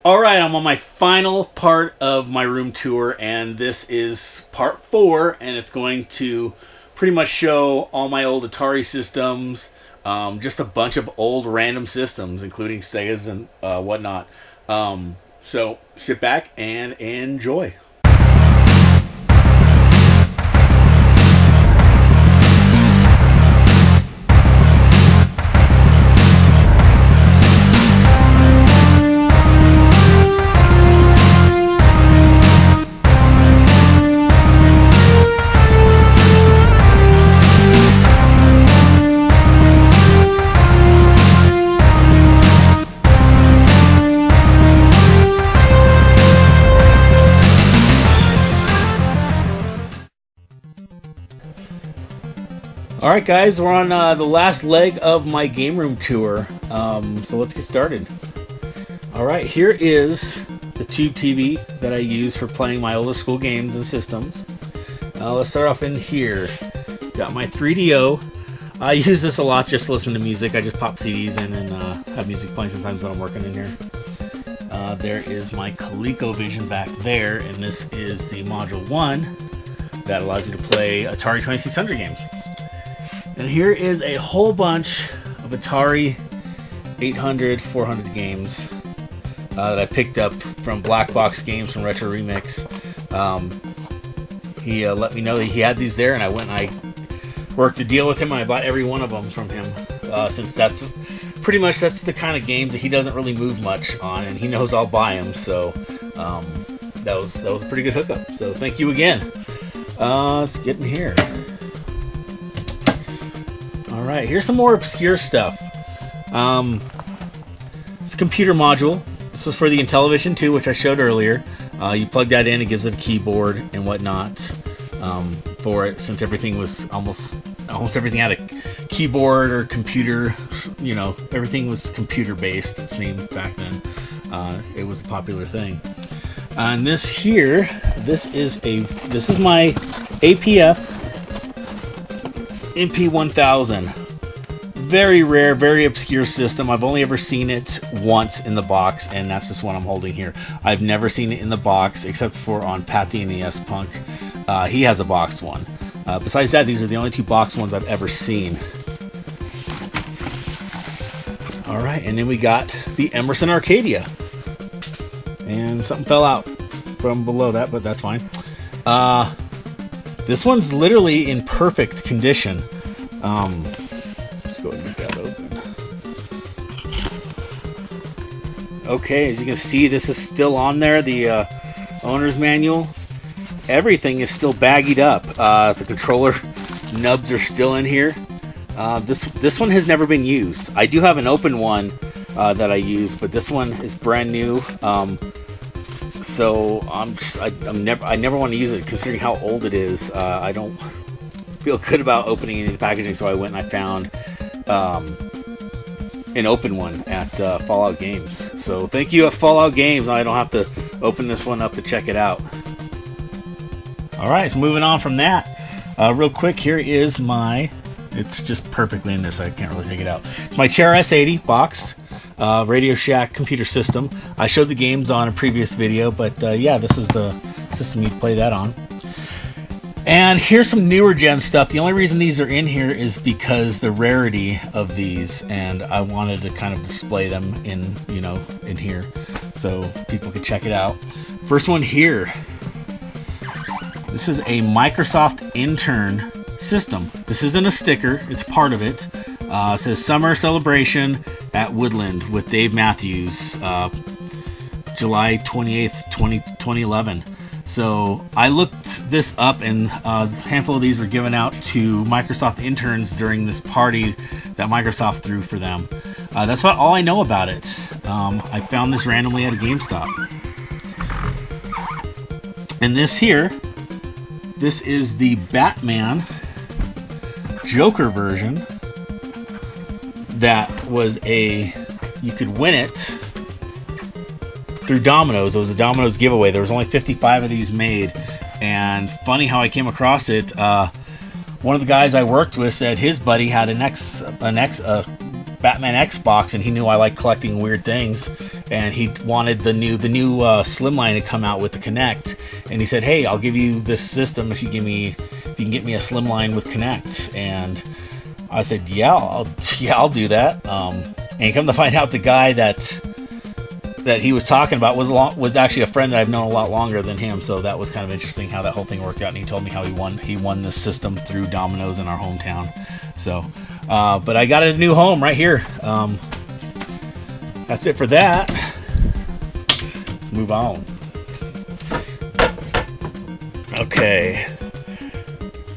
All right, I'm on my final part of my room tour, and this is part 4, and it's going to pretty much show all my old Atari systems, just a bunch of old random systems, including Segas and whatnot. So sit back and enjoy. Alright guys, we're on the last leg of my game room tour, so let's get started. Alright, here is the tube TV that I use for playing my older school games and systems. Let's start off in here. Got my 3DO. I use this a lot just to listen to music. I just pop CDs in and have music playing sometimes when I'm working in here. There is my ColecoVision back there, and this is the Module 1 that allows you to play Atari 2600 games. And here is a whole bunch of Atari 800, 400 games that I picked up from Black Box Games from Retro Remix. He let me know that he had these there, and I went and I worked a deal with him, and I bought every one of them from him, since that's the kind of games that he doesn't really move much on, and he knows I'll buy them. So that was a pretty good hookup. So thank you again. Let's get in here. Alright, here's some more obscure stuff. It's a computer module. This is for the Intellivision 2, which I showed earlier. You plug that in, it gives it a keyboard and whatnot for it, since everything was almost everything had a keyboard or computer. You know, everything was computer based, it seemed back then. It was the popular thing. And this is my APF MP1000. Very rare, very obscure system. I've only ever seen it once in the box, and that's this one I'm holding here. I've never seen it in the box except for on Pat the NES Punk. He has a boxed one. Besides that, these are the only two boxed ones I've ever seen. Alright, and then we got the Emerson Arcadia. And something fell out from below that, but that's fine. This one's literally in perfect condition. Let's go ahead and get that open. Okay, as you can see, this is still on there, the owner's manual. Everything is still baggied up. The controller nubs are still in here. This one has never been used. I do have an open one that I use, but this one is brand new. So I never want to use it, considering how old it is. I don't feel good about opening any of the packaging, so I went and I found an open one at Fallout Games. So thank you at Fallout Games. I don't have to open this one up to check it out. Alright, so moving on from that, real quick, here is it's just perfectly in there, so I can't really take it out. It's my TRS-80 boxed. Radio Shack computer system. I showed the games on a previous video, but yeah, this is the system you'd play that on. And here's some newer gen stuff. The only reason these are in here is because the rarity of these, and I wanted to kind of display them in here so people could check it out. First one here. This is a Microsoft Intern system. This isn't a sticker, it's part of it. It says Summer Celebration at Woodland with Dave Matthews, July 28th, 2011. So I looked this up, and a handful of these were given out to Microsoft interns during this party that Microsoft threw for them. That's about all I know about it. I found this randomly at a GameStop. And this is the Batman Joker version. That was you could win it through Domino's. It was a Domino's giveaway. There was only 55 of these made, and funny how I came across it. One of the guys I worked with said his buddy had a Batman Xbox, and he knew I like collecting weird things, and he wanted the new Slimline to come out with the Kinect, and he said, "Hey, I'll give you this system if you can get me a Slimline with Kinect." And I said, "Yeah, I'll do that." And come to find out, the guy that he was talking about was actually a friend that I've known a lot longer than him. So that was kind of interesting how that whole thing worked out. And he told me how he won this system through Domino's in our hometown. So, but I got a new home right here. That's it for that. Let's move on. Okay.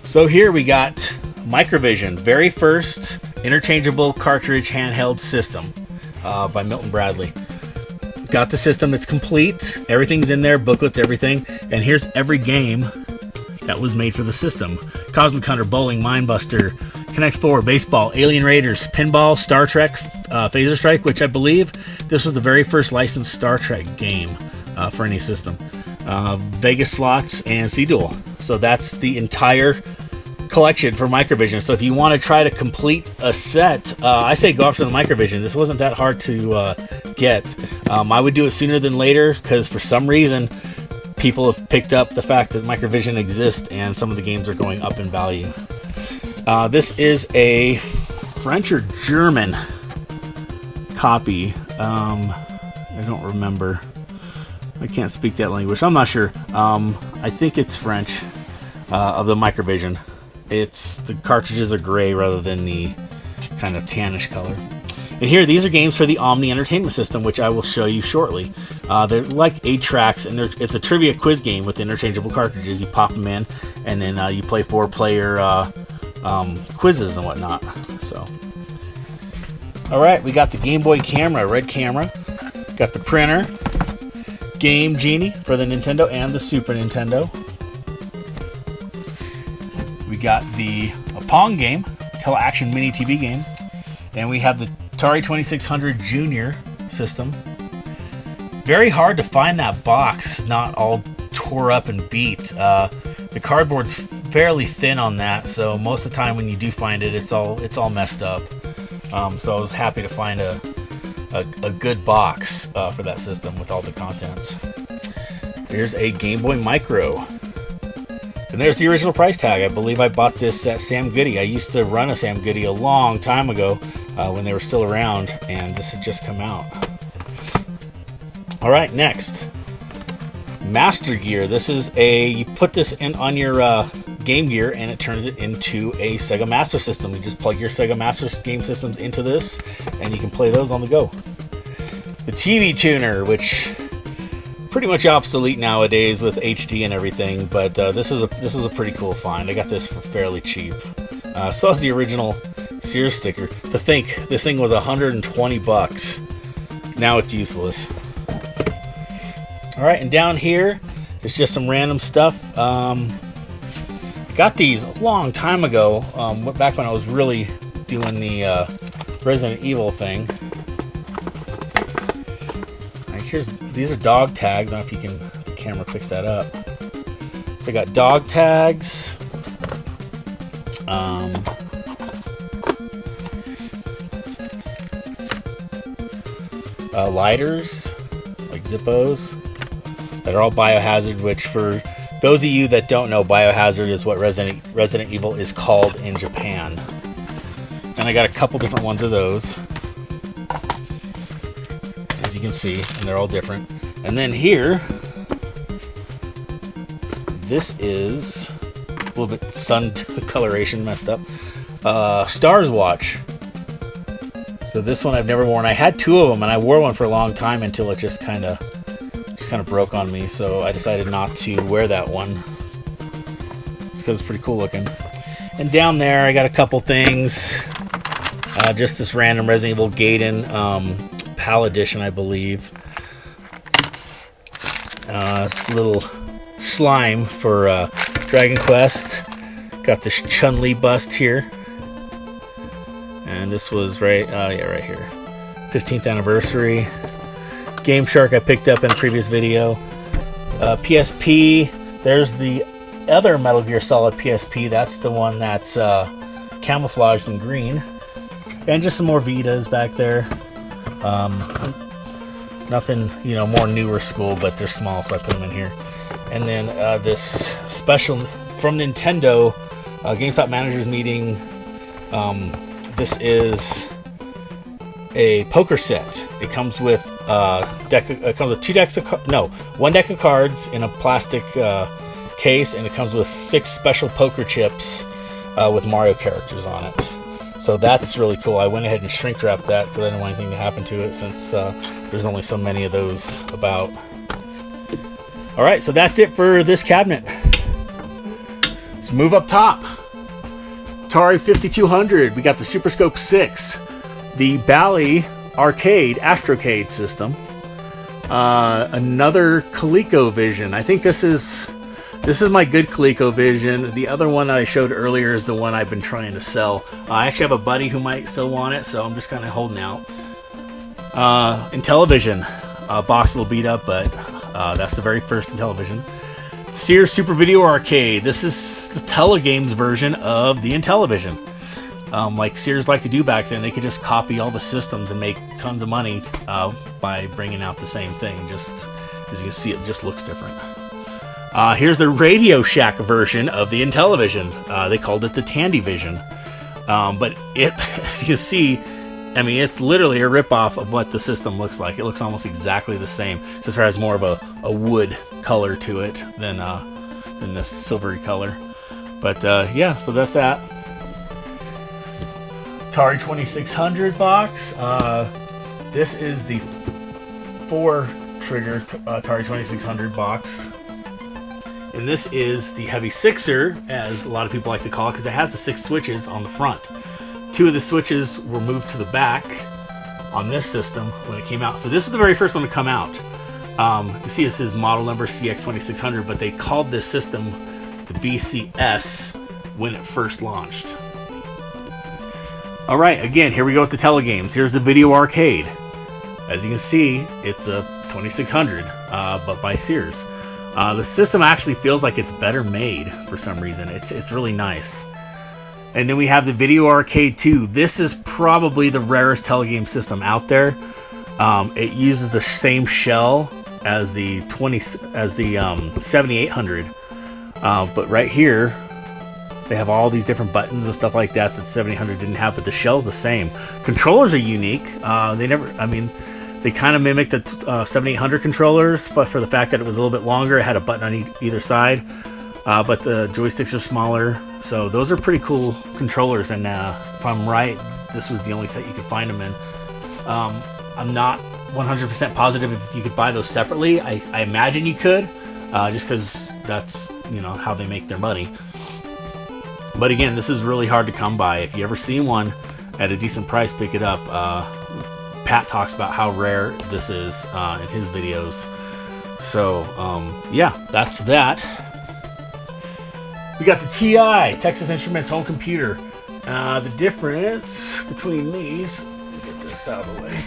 So here we got Microvision, very first interchangeable cartridge handheld system by Milton Bradley. Got the system, it's complete, everything's in there, booklets, everything, and here's every game that was made for the system. Cosmic Hunter, Bowling, Mindbuster, Connect 4, Baseball, Alien Raiders, Pinball, Star Trek, Phaser Strike, which I believe this was the very first licensed Star Trek game for any system. Vegas Slots, and Sea Duel. So that's the entire collection for Microvision. So if you want to try to complete a set, I say go after the Microvision. This wasn't that hard to get. I would do it sooner than later because for some reason people have picked up the fact that Microvision exists and some of the games are going up in value. This is a French or German copy. I don't remember. I can't speak that language. I'm not sure. I think it's French of the Microvision. The cartridges are gray rather than the kind of tannish color. And here, these are games for the Omni Entertainment System, which I will show you shortly. They're like 8 tracks, and it's a trivia quiz game with interchangeable cartridges. You pop them in, and then you play 4-player quizzes and whatnot. So, all right, we got the Game Boy camera, red camera. Got the printer, Game Genie for the Nintendo and the Super Nintendo. We got the Pong game, tele-action mini TV game, and we have the Atari 2600 Junior system. Very hard to find that box, not all tore up and beat. The cardboard's fairly thin on that, so most of the time when you do find it, it's all messed up. So I was happy to find a good box for that system with all the contents. Here's a Game Boy Micro. And there's the original price tag. I believe I bought this at Sam Goody. I used to run a Sam Goody a long time ago when they were still around, and this had just come out. All right, next. Master Gear. This is you put this in on your Game Gear, and it turns it into a Sega Master System. You just plug your Sega Master game systems into this, and you can play those on the go. The TV Tuner, which pretty much obsolete nowadays with HD and everything, but this is a pretty cool find. I got this for fairly cheap. So is the original Sears sticker. To think this thing was $120. Now it's useless. All right, and down here is just some random stuff. Got these a long time ago, back when I was really doing the Resident Evil thing. These are dog tags. I don't know if the camera picks that up. So I got dog tags. Lighters, like Zippos, that are all Biohazard, which for those of you that don't know, Biohazard is what Resident Evil is called in Japan. And I got a couple different ones of those, as you can see, and they're all different. And then here, this is a little bit sun coloration messed up. Stars Watch. So this one I've never worn. I had 2 of them, and I wore one for a long time until it just kind of broke on me. So I decided not to wear that one. It's because it's pretty cool looking. And down there, I got a couple things. Just this random Resident Evil Gaiden PAL edition, I believe. Little slime for Dragon Quest. Got this Chun-Li bust here. And this was right here. 15th anniversary. Game Shark I picked up in a previous video. PSP. There's the other Metal Gear Solid PSP. That's the one that's camouflaged in green. And just some more Vitas back there. Nothing, more newer school, but they're small, so I put them in here. And then this special from Nintendo, GameStop Managers Meeting. This is a poker set. It comes with one deck of cards in a plastic case, and it comes with 6 special poker chips with Mario characters on it. So that's really cool. I went ahead and shrink wrapped that because I didn't want anything to happen to it, since there's only so many of those about. Alright, so that's it for this cabinet. Let's move up top. Atari 5200. We got the Super Scope 6. The Bally Arcade Astrocade system. Another ColecoVision. I think this is my good ColecoVision. The other one I showed earlier is the one I've been trying to sell. I actually have a buddy who might still want it, so I'm just kind of holding out. Intellivision. Box a little beat up, but that's the very first Intellivision. Sears Super Video Arcade. This is the Telegames version of the Intellivision. Like Sears liked to do back then, they could just copy all the systems and make tons of money by bringing out the same thing. Just as you can see, it just looks different. Here's the Radio Shack version of the Intellivision. They called it the Tandyvision. But it, as you can see, I mean, it's literally a ripoff of what the system looks like. It looks almost exactly the same. Just has more of a wood color to it than this silvery color. But yeah, so that's that. Atari 2600 box. This is the 4-trigger Atari 2600 box. And this is the Heavy Sixer, as a lot of people like to call it, because it has the 6 switches on the front. 2 of the switches were moved to the back on this system when it came out. So this is the very first one to come out. You see this is model number CX2600, but they called this system the VCS when it first launched. Alright, again, here we go with the Telegames. Here's the Video Arcade. As you can see, it's a 2600, but by Sears. The system actually feels like it's better made for some reason. It's really nice. And then we have the Video Arcade 2. This is probably the rarest Telegame system out there. It uses the same shell as the 7800. But right here, they have all these different buttons and stuff like that that 7800 didn't have, but the shell's the same. Controllers are unique. They kind of mimicked the 7800 controllers, but for the fact that it was a little bit longer, it had a button on either side. But the joysticks are smaller, so those are pretty cool controllers. And if I'm right, this was the only set you could find them in. I'm not 100% positive if you could buy those separately. I imagine you could, just because that's how they make their money. But again, this is really hard to come by. If you ever see one at a decent price, pick it up. Pat talks about how rare this is in his videos. So yeah, that's that. We got the TI, Texas Instruments home computer. The difference between these, let me get this out of the way.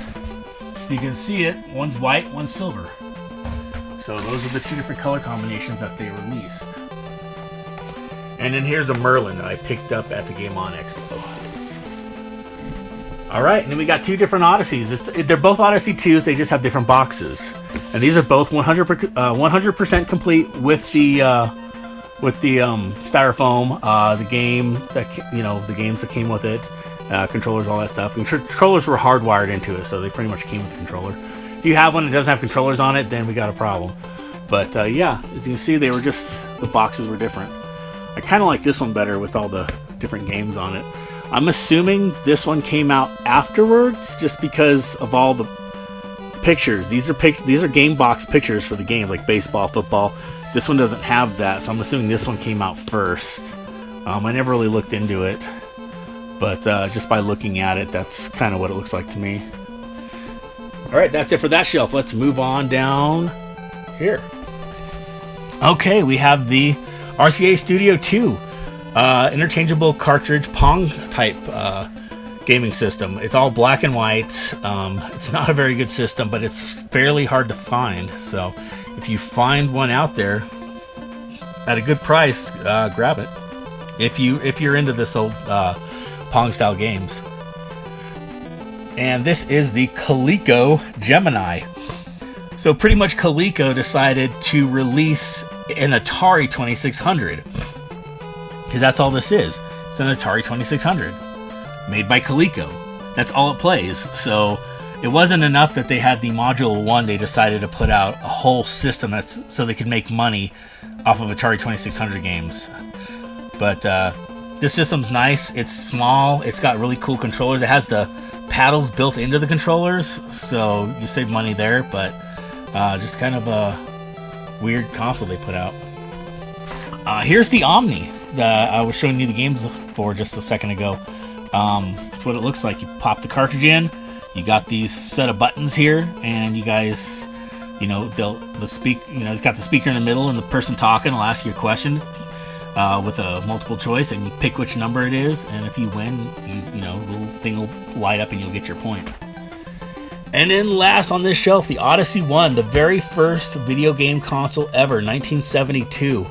You can see it, one's white, one's silver. So those are the 2 different color combinations that they released. And then here's a Merlin that I picked up at the Game On Expo. Alright, and then we got 2 different Odysseys. They're both Odyssey 2s, they just have different boxes. And these are both 100% complete with the styrofoam, the game that the games that came with it, controllers, all that stuff. And controllers were hardwired into it, so they pretty much came with the controller. If you have one that doesn't have controllers on it, then we got a problem. But yeah, as you can see, the boxes were different. I kind of like this one better with all the different games on it. I'm assuming this one came out afterwards, just because of all the pictures. These are game box pictures for the games, like baseball, football. This one doesn't have that, so I'm assuming this one came out first. I never really looked into it, but just by looking at it, that's kind of what it looks like to me. Alright, that's it for that shelf. Let's move on down here. Okay, we have the RCA Studio 2. Interchangeable cartridge Pong type gaming system. It's all black and white. It's not a very good system, but it's fairly hard to find. So if you find one out there at a good price, grab it. If you're into this old Pong style games. And this is the Coleco Gemini. So pretty much Coleco decided to release an Atari 2600. Because that's all this is. It's an Atari 2600. Made by Coleco. That's all it plays. So it wasn't enough that they had the Module 1. They decided to put out a whole system so they could make money off of Atari 2600 games. But this system's nice. It's small. It's got really cool controllers. It has the paddles built into the controllers, so you save money there. But just kind of a weird console they put out. Here's the Omni that I was showing you the games for just a second ago. That's what it looks like. You pop the cartridge in. You got these set of buttons here, and you guys, you know, it's got the speaker in the middle, and the person talking will ask you a question with a multiple choice, and you pick which number it is, and if you win, you know, the little thing will light up, and you'll get your point. And then last on this shelf, the Odyssey 1, the very first video game console ever, 1972.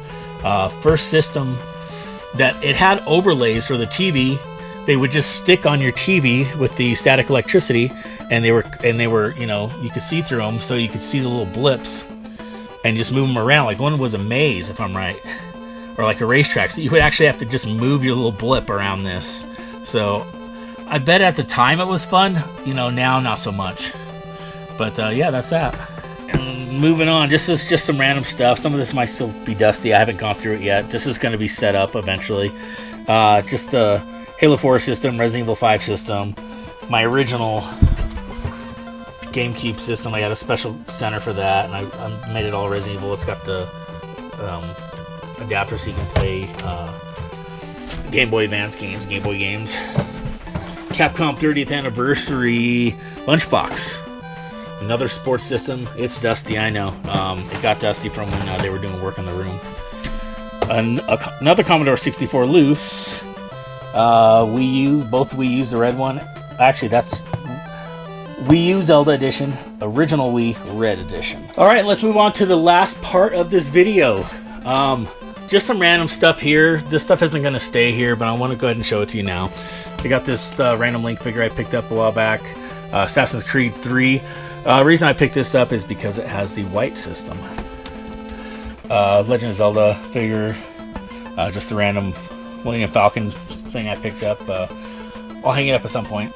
First system that it had overlays for the TV. They would just stick on your TV with the static electricity, and they were, you know, you could see through them, so you could see the little blips and just move them around. Like one was a maze, if I'm right, or like a racetrack. So you would actually have to just move your little blip around this. So I bet at the time it was fun. You know, now not so much. But yeah, that's that. And moving on, just some random stuff. Some of this might still be dusty. I haven't gone through it yet. This is going to be set up eventually. Just a Halo 4 system, Resident Evil 5 system, my original GameCube system. I got a special center for that, and I made it all Resident Evil. It's got the adapter so you can play Game Boy Advance games, Game Boy games. Capcom 30th Anniversary Lunchbox. Another sports system. It's dusty, I know. It got dusty from when they were doing work in the room. Another Commodore 64 loose. Wii U, both Wii U's, the red one. Actually, that's Wii U Zelda Edition, original Wii Red Edition. Alright, let's move on to the last part of this video. Just some random stuff here. This stuff isn't going to stay here, but I want to go ahead and show it to you now. I got this random Link figure I picked up a while back. Assassin's Creed 3. The reason I picked this up is because it has the white system. Legend of Zelda figure. Just a random Millennium Falcon thing I picked up. I'll hang it up at some point.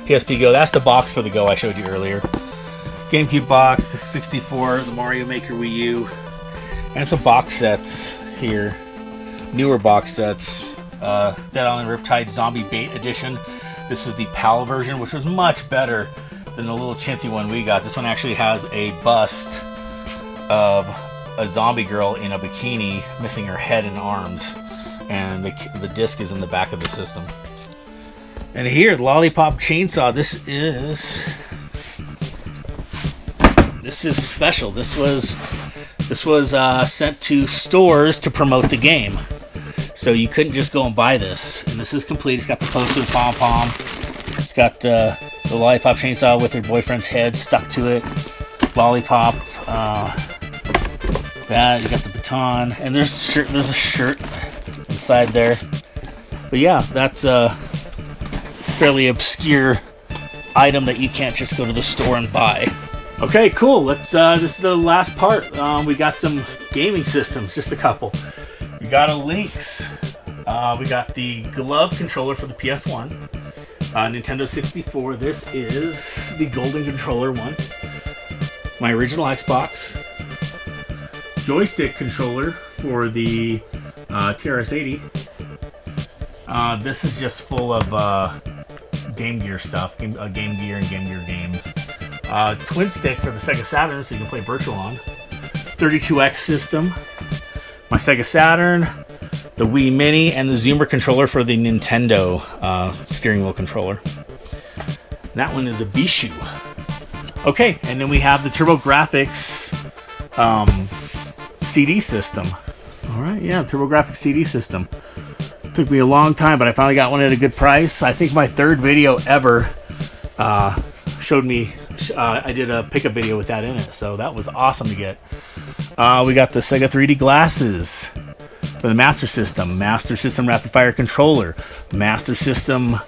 PSP Go. That's the box for the Go I showed you earlier. GameCube box, 64, the Mario Maker Wii U, and some box sets here. Newer box sets. Dead Island Riptide Zombie Bait Edition. This is the PAL version, which was much better than the little chintzy one we got. This one actually has a bust of a zombie girl in a bikini missing her head and arms, and the disc is in the back of the system. And here, the Lollipop Chainsaw. This is special. This was sent to stores to promote the game, so you couldn't just go and buy this. And this is complete. It's got the poster, pom pom. It's got the Lollipop Chainsaw with her boyfriend's head stuck to it. Lollipop. That you got the baton, and there's a shirt inside there. But yeah, that's a fairly obscure item that you can't just go to the store and buy. Okay, cool. Let's. This is the last part. We got some gaming systems, just a couple. We got a Lynx. We got the glove controller for the PS1. Nintendo 64. This is the golden controller one. My original Xbox. Joystick controller for the TRS-80. This is just full of Game Gear stuff, Game Gear and Game Gear games. Twin stick for the Sega Saturn, so you can play Virtual on. 32X system. My Sega Saturn, the Wii Mini, and the Zoomer controller for the Nintendo steering wheel controller. And that one is a Bishu. Okay, and then we have the Turbo Grafx CD system. Alright, yeah, Turbo Grafx CD system. Took me a long time, but I finally got one at a good price. I think my third video ever showed me, I did a pickup video with that in it, so that was awesome to get. We got the Sega 3D glasses for the Master System Rapid Fire controller, Master System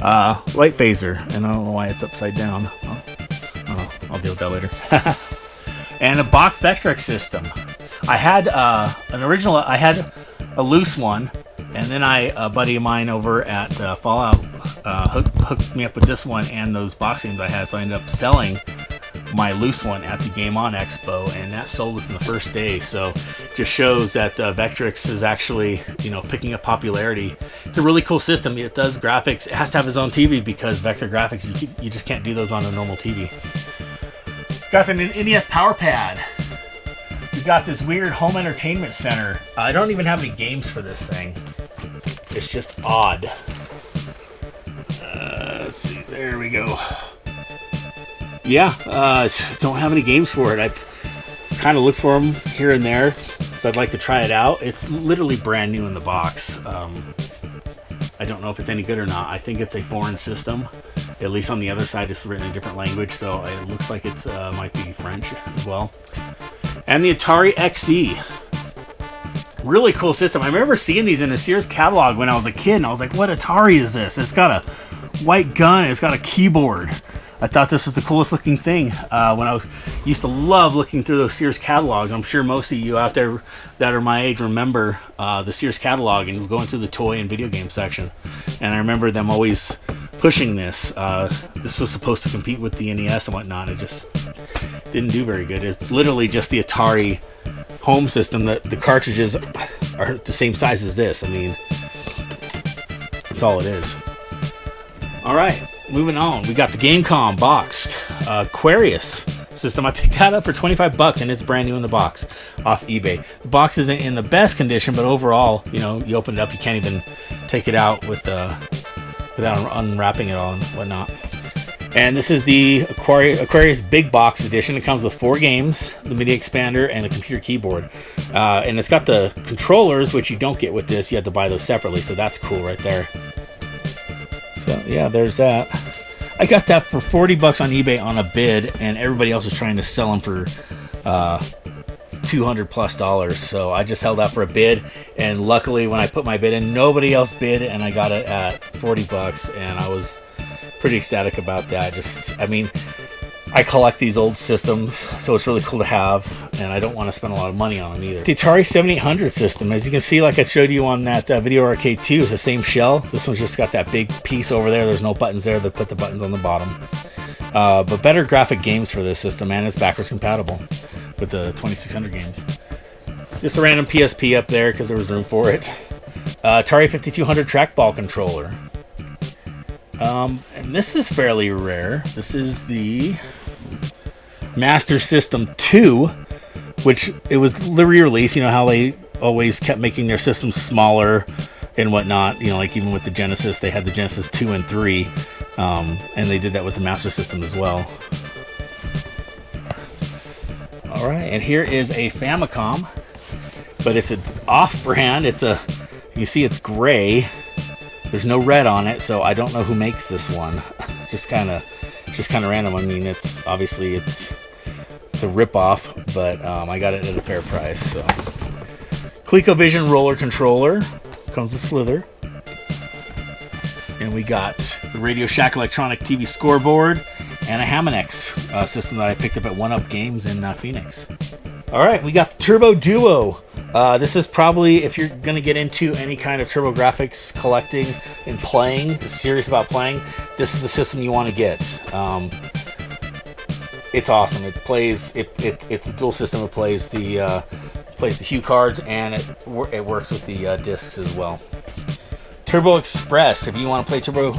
light phaser, and I don't know why it's upside down. I'll I'll deal with that later. And a box Vectrex system. I had I had a loose one, and then a buddy of mine over at Fallout hooked me up with this one and those box games I had, so I ended up selling my loose one at the Game On Expo, and that sold within the first day. So just shows that Vectrex is actually, you know, picking up popularity. It's a really cool system. It does graphics. It has to have its own TV because vector graphics, you just can't do those on a normal TV. Got an NES Power Pad. We got this weird home entertainment center. I don't even have any games for this thing. It's just odd. Let's see. There we go. Yeah, don't have any games for it. I've kind of looked for them here and there, so I'd like to try it out. It's literally brand new in the box. I don't know if it's any good or not. I think it's a foreign system. At least on the other side, it's written in a different language, so it looks like it's might be French as well. And the Atari XE. Really cool system. I remember seeing these in the Sears catalog when I was a kid, and I was like, what Atari is this? It's got a white gun, it's got a keyboard. I thought this was the coolest looking thing when I used to love looking through those Sears catalogs. I'm sure most of you out there that are my age remember the Sears catalog and going through the toy and video game section. And I remember them always pushing this. This was supposed to compete with the NES and whatnot. It just didn't do very good. It's literally just the Atari home system. The cartridges are the same size as this. I mean, that's all it is. All right. Moving on, we got the Gamecom boxed Aquarius system. I picked that up for $25 and it's brand new in the box off eBay. The box isn't in the best condition, but overall, you know, you open it up, you can't even take it out without unwrapping it all and whatnot. And this is the Aquarius Big Box Edition. It comes with 4 games, the MIDI expander, and a computer keyboard. And it's got the controllers, which you don't get with this. You have to buy those separately, so that's cool right there. So yeah, there's that. I got that for $40 on eBay on a bid, and everybody else was trying to sell them for $200+. So I just held out for a bid, and luckily when I put my bid in, nobody else bid, and I got it at $40, and I was pretty ecstatic about that. I mean, I collect these old systems, so it's really cool to have, and I don't want to spend a lot of money on them either. The Atari 7800 system, as you can see, like I showed you on that Video Arcade 2, is the same shell. This one's just got that big piece over there. There's no buttons there. They put the buttons on the bottom. But better graphic games for this system, and it's backwards compatible with the 2600 games. Just a random PSP up there because there was room for it. Atari 5200 trackball controller. And this is fairly rare. This is the Master System 2, which it was re-released. You know how they always kept making their systems smaller and whatnot. You know, like even with the Genesis, they had the Genesis 2 and 3, and they did that with the Master System as well. All right, and here is a Famicom, but it's an off-brand. You see, it's gray. There's no red on it, so I don't know who makes this one. just kind of random. I mean, it's obviously it's a rip-off, but I got it at a fair price. So, ColecoVision roller controller comes with Slither, and we got the Radio Shack electronic TV scoreboard and a Hamonex system that I picked up at 1UP Games in Phoenix. All right, we got the Turbo Duo. This is probably, if you're going to get into any kind of Turbo Grafx collecting and playing, serious about playing, this is the system you want to get. It's awesome. It plays. It's a dual system. It plays the Hue cards, and it works with the discs as well. Turbo Express. If you want to play Turbo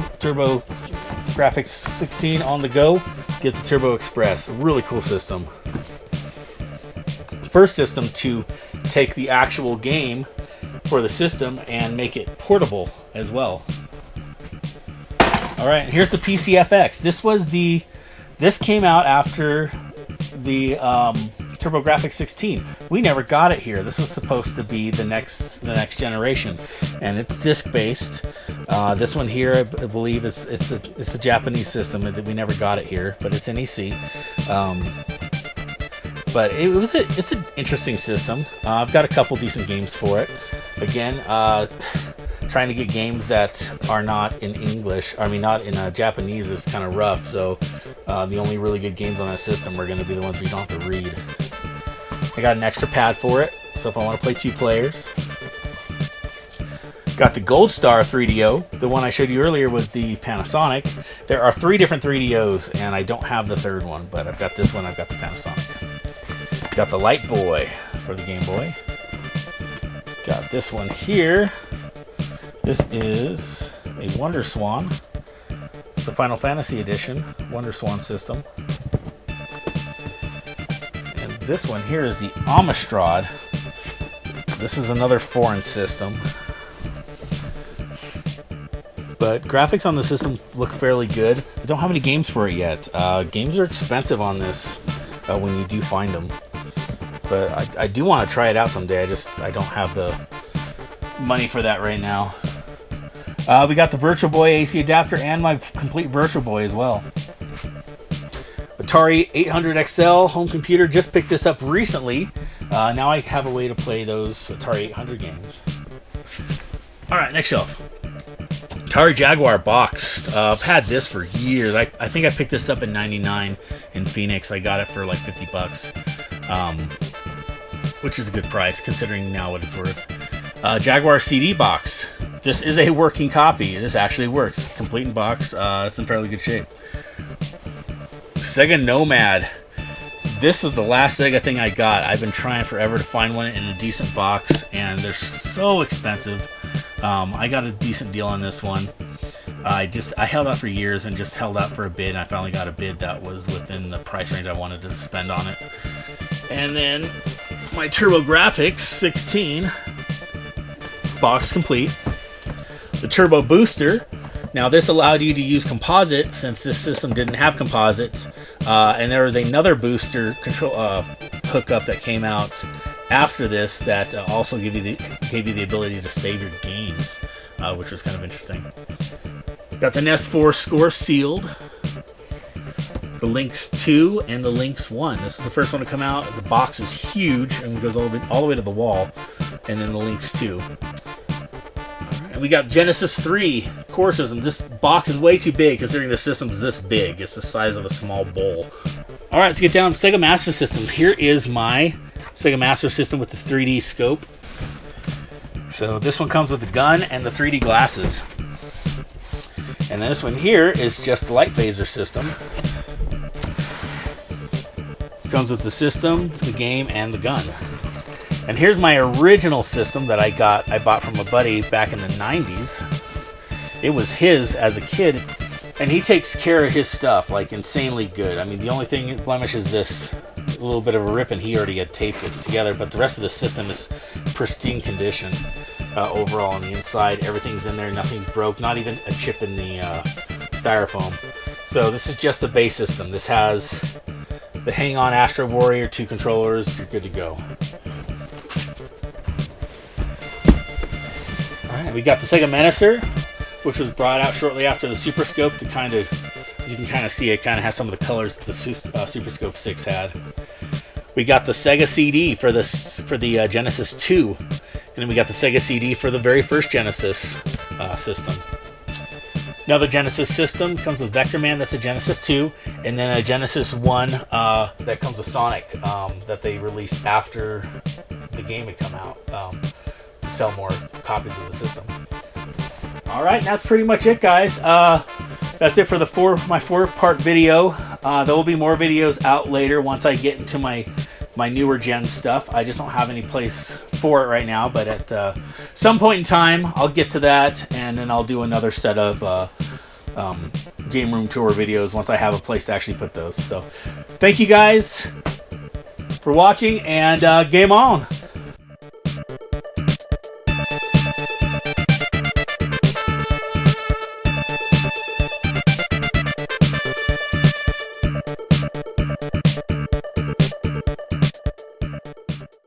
Grafx 16 on the go, get the Turbo Express. A really cool system. First system to take the actual game for the system and make it portable as well. All right, here's the PCFX. This came out after the Turbo Grafx 16. We never got it here. This was supposed to be the next generation, and it's disc based. This one here, I believe, it's a Japanese system. We never got it here, but it's NEC. But it's an interesting system. I've got a couple decent games for it. Again, trying to get games that are not in English, not in Japanese, is kind of rough. So The only really good games on that system are going to be the ones we don't have to read. I got an extra pad for it, so if I want to play 2 players. Got the Gold Star 3DO. The one I showed you earlier was the Panasonic. There are 3 different 3DOs, and I don't have the third one, but I've got this one, I've got the Panasonic. Got the Light Boy for the Game Boy. Got this one here. This is a Wonder Swan. It's the Final Fantasy Edition Wonder Swan system. And this one here is the Amstrad. This is another foreign system. But graphics on the system look fairly good. I don't have any games for it yet. Games are expensive on this when you do find them. But I do want to try it out someday. I don't have the money for that right now. We got the Virtual Boy AC adapter and my complete Virtual Boy as well. Atari 800 XL home computer. Just picked this up recently. Now I have a way to play those Atari 800 games. Alright, next shelf. Atari Jaguar boxed. I've had this for years. I think I picked this up in '99 in Phoenix. I got it for like $50, which is a good price considering now what it's worth. Jaguar CD boxed. This is a working copy. This actually works. Complete in box. It's in fairly good shape. Sega Nomad. This is the last Sega thing I got. I've been trying forever to find one in a decent box, and they're so expensive. I got a decent deal on this one. I held out for years and just held out for a bid, and I finally got a bid that was within the price range I wanted to spend on it. And then my Turbo Grafx 16, box complete. The Turbo Booster. Now this allowed you to use composite since this system didn't have composite. And there was another booster control hookup that came out after this that also gave you the ability to save your games, which was kind of interesting. Got the NES 4 score sealed. The Lynx 2 and the Lynx 1. This is the first one to come out. The box is huge and goes all the way to the wall. And then the Lynx 2. And we got Genesis 3 core system. This box is way too big considering the system's this big. It's the size of a small bowl. Alright, let's get down to Sega Master System. Here is my Sega Master System with the 3D scope. So this one comes with the gun and the 3D glasses. And this one here is just the light phaser system. Comes with the system, the game, and the gun. And here's my original system that I bought from a buddy back in the 90s. It was his as a kid, and he takes care of his stuff like insanely good. I mean, the only thing blemish is this a little bit of a rip, and he already had taped it together, but the rest of the system is pristine condition overall on the inside. Everything's in there, nothing's broke, not even a chip in the styrofoam. So this is just the base system. This has the Hang-On Astro Warrior, 2 controllers, you're good to go. Alright, we got the Sega Menacer, which was brought out shortly after the Super Scope to kind of, as you can kind of see, it kind of has some of the colors that the Super Scope 6 had. We got the Sega CD for the Genesis 2, and then we got the Sega CD for the very first Genesis system. Another Genesis system comes with Vector Man, that's a Genesis 2, and then a Genesis 1 that comes with Sonic that they released after the game had come out to sell more copies of the system. Alright, that's pretty much it, guys. That's it for my 4-part video. There will be more videos out later once I get into my newer gen stuff. I just don't have any place for it right now, but at some point in time I'll get to that, and then I'll do another set of game room tour videos once I have a place to actually put those. So thank you guys for watching, and game on.